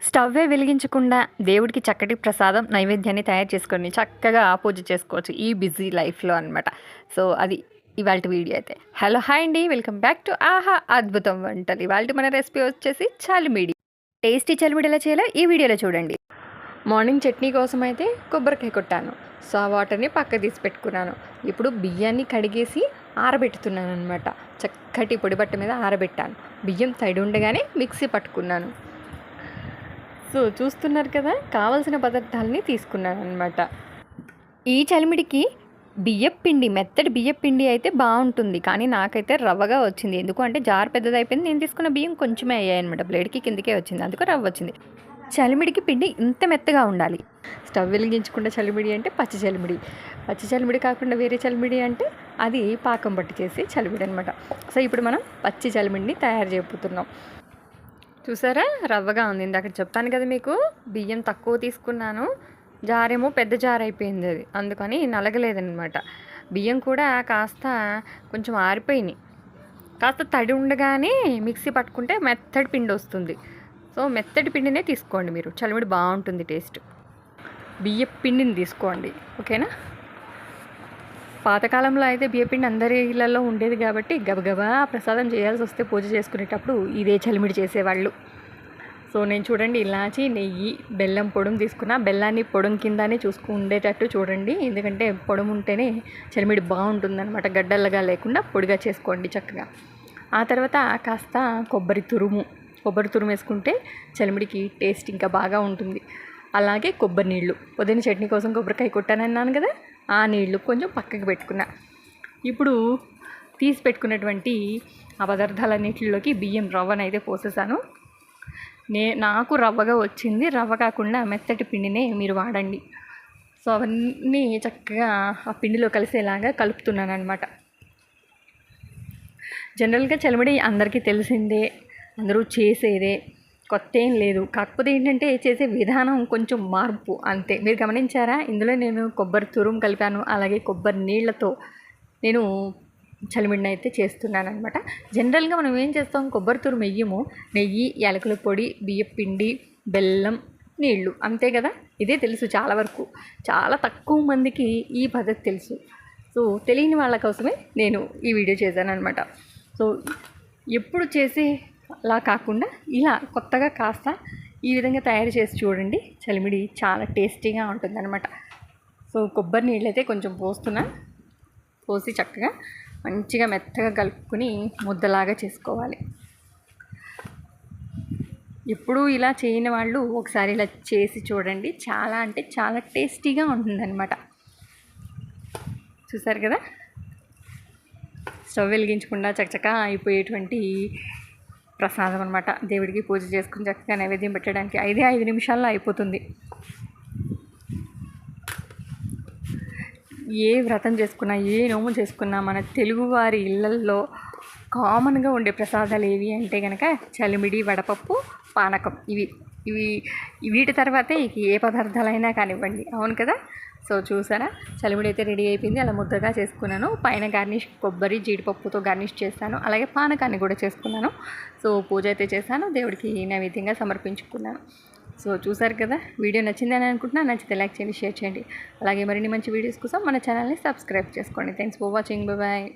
స్టవ్వే వెలిగించకుండా దేవుడికి చక్కటి ప్రసాదం నైవేద్యాన్ని తయారు చేసుకొని చక్కగా పూజ చేసుకోవచ్చు ఈ బిజీ లైఫ్లో అనమాట. సో అది ఇవాళ వీడియో అయితే. హలో హాయ్ అండి, వెల్కమ్ బ్యాక్ టు ఆహా అద్భుతం వంటలు. ఇవాళ మన రెసిపీ వచ్చేసి చలిమిడి. టేస్టీ చలిమిడి ఎలా చేయాలో ఈ వీడియోలో చూడండి. మార్నింగ్ చట్నీ కోసం అయితే కొబ్బరికాయ కొట్టాను. సో ఆ వాటర్ని పక్క తీసి పెట్టుకున్నాను. ఇప్పుడు బియ్యాన్ని కడిగేసి ఆరబెట్టుతున్నాను అనమాట. చక్కటి పొడి బట్ట మీద ఆరబెట్టాను. బియ్యం తడి ఉండగానే మిక్సీ పట్టుకున్నాను. సో చూస్తున్నారు కదా, కావలసిన పదార్థాలని తీసుకున్నాను అనమాట. ఈ చలిమిడికి బియ్యపిండి, మెత్తటి బియ్యపిండి అయితే బాగుంటుంది, కానీ నాకైతే రవ్వగా వచ్చింది. ఎందుకు అంటే జార్ పెద్దదైపోయింది, నేను తీసుకున్న బియ్యం కొంచెమే అయ్యాయి అనమాట. బ్లేడ్కి కిందకే వచ్చింది, అందుకు రవ్వ వచ్చింది. చలిమిడికి పిండి ఇంత మెత్తగా ఉండాలి. స్టవ్ వెలిగించకుండా చలిమిడి అంటే పచ్చి చలిమిడి, పచ్చి చలిమిడి కాకుండా వేరే చలిమిడి అంటే అది పాకం పట్టి చేసి చలిమిడి అనమాట. సో ఇప్పుడు మనం పచ్చి చలిమిడిని తయారు చేయబోతున్నాం. చూసారా, రవ్వగా ఉంది. ఇందాక చెప్తాను కదా మీకు, బియ్యం తక్కువ తీసుకున్నాను, జారేమో పెద్ద జార్ అయిపోయింది, అది అందుకని నలగలేదనమాట. బియ్యం కూడా కాస్త కొంచెం ఆరిపోయినాయి. కాస్త తడి ఉండగానే మిక్సీ పట్టుకుంటే మెత్తటి పిండి వస్తుంది. సో మెత్తటి పిండినే తీసుకోండి మీరు, చలిమిడి బాగుంటుంది టేస్ట్. బియ్య పిండిని తీసుకోండి, ఓకేనా. పాతకాలంలో అయితే బియ్యపిండి అందరి ఇళ్ళల్లో ఉండేది కాబట్టి గబగబా ప్రసాదం చేయాల్సి వస్తే పూజ చేసుకునేటప్పుడు ఇదే చలిమిడి చేసేవాళ్ళు. సో నేను చూడండి, ఇలాచి, నెయ్యి, బెల్లం పొడుము తీసుకున్నా. బెల్లాన్ని పొడుము కిందనే ఉండేటట్టు చూడండి, ఎందుకంటే పొడుము ఉంటేనే చలిమిడి బాగుంటుందన్నమాట. గడ్డలుగా లేకుండా పొడిగా చేసుకోండి చక్కగా. ఆ తర్వాత కాస్త కొబ్బరి తురుము వేసుకుంటే చలిమిడికి టేస్ట్ ఇంకా బాగా ఉంటుంది. అలాగే కొబ్బరి నీళ్ళు, పొద్దున్న చట్నీ కోసం కొబ్బరికాయ కొట్టానన్నాను కదా, ఆ నీళ్ళు కొంచెం పక్కకి పెట్టుకున్నా. ఇప్పుడు తీసి పెట్టుకున్నటువంటి ఆ పదార్థాలన్నిటిలోకి బియ్యం రవ్వనైతే పోసేసాను. నాకు రవ్వగా వచ్చింది, రవ్వ కాకుండా మెత్తటి పిండినే మీరు వాడండి. సో అవన్నీ చక్కగా ఆ పిండిలో కలిసేలాగా కలుపుతున్నాను అనమాట. జనరల్గా చలిమిడి అందరికీ తెలిసిందే, అందరూ చేసేదే, కొత్త ఏం లేదు. కాకపోతే ఏంటంటే చేసే విధానం కొంచెం మార్పు అంతే. మీరు గమనించారా, ఇందులో నేను కొబ్బరి తురుము కలిపాను, అలాగే కొబ్బరి నీళ్ళతో నేను చలిమిడిని అయితే చేస్తున్నాను అనమాట. జనరల్గా మనం ఏం చేస్తాం, కొబ్బరి తురుము వెయ్యము, నెయ్యి, యాలకుల పొడి, బియ్యం పిండి, బెల్లం, నీళ్ళు, అంతే కదా. ఇదే తెలుసు చాలా వరకు, చాలా తక్కువ మందికి ఈ పద్ధతి తెలుసు. సో తెలియని వాళ్ళ కోసమే నేను ఈ వీడియో చేశాను అనమాట. సో ఎప్పుడు చేసే అలా కాకుండా ఇలా కొత్తగా కాస్త ఈ విధంగా తయారు చేసి చూడండి, చలిమిడి చాలా టేస్టీగా ఉంటుంది అనమాట. సో కొబ్బరి నీళ్ళు అయితే కొంచెం పోసి చక్కగా మంచిగా మెత్తగా కలుపుకొని ముద్దలాగా చేసుకోవాలి. ఎప్పుడూ ఇలా చేయని వాళ్ళు ఒకసారి ఇలా చేసి చూడండి, చాలా అంటే చాలా టేస్టీగా ఉంటుందన్నమాట. చూసారు కదా, స్టవ్ వెలిగించకుండా చక్కగా అయిపోయేటువంటి ప్రసాదం అనమాట. దేవుడికి పూజ చేసుకుని చక్కగా నైవేద్యం పెట్టడానికి 5 నిమిషాల్లో అయిపోతుంది. ఏ వ్రతం చేసుకున్నా, ఏ నోము చేసుకున్నా మన తెలుగువారి ఇళ్ళల్లో కామన్గా ఉండే ప్రసాదాలు ఏవి అంటే కనుక చలిమిడి, వడపప్పు, పానకం. వీటి తర్వాతే ఏ పదార్థాలైనా కానివ్వండి, అవును కదా. సో చూసారా, చలిమిడి అయితే రెడీ అయిపోయింది. అలా ముద్దగా చేసుకున్నాను. పైన గార్నిష్ కొబ్బరి, జీడిపప్పుతో గార్నిష్ చేస్తాను. అలాగే పానకాన్ని కూడా చేసుకున్నాను. సో పూజ అయితే చేశాను, దేవుడికి నైవేద్యంగా సమర్పించుకున్నాను. సో చూసారు కదా, వీడియో నచ్చిందని అనుకుంటున్నాను. నచ్చితే లైక్ చేయండి, షేర్ చేయండి. అలాగే మరిన్ని మంచి వీడియోస్ కోసం మన ఛానల్ని సబ్స్క్రైబ్ చేసుకోండి. Thanks for watching, bye.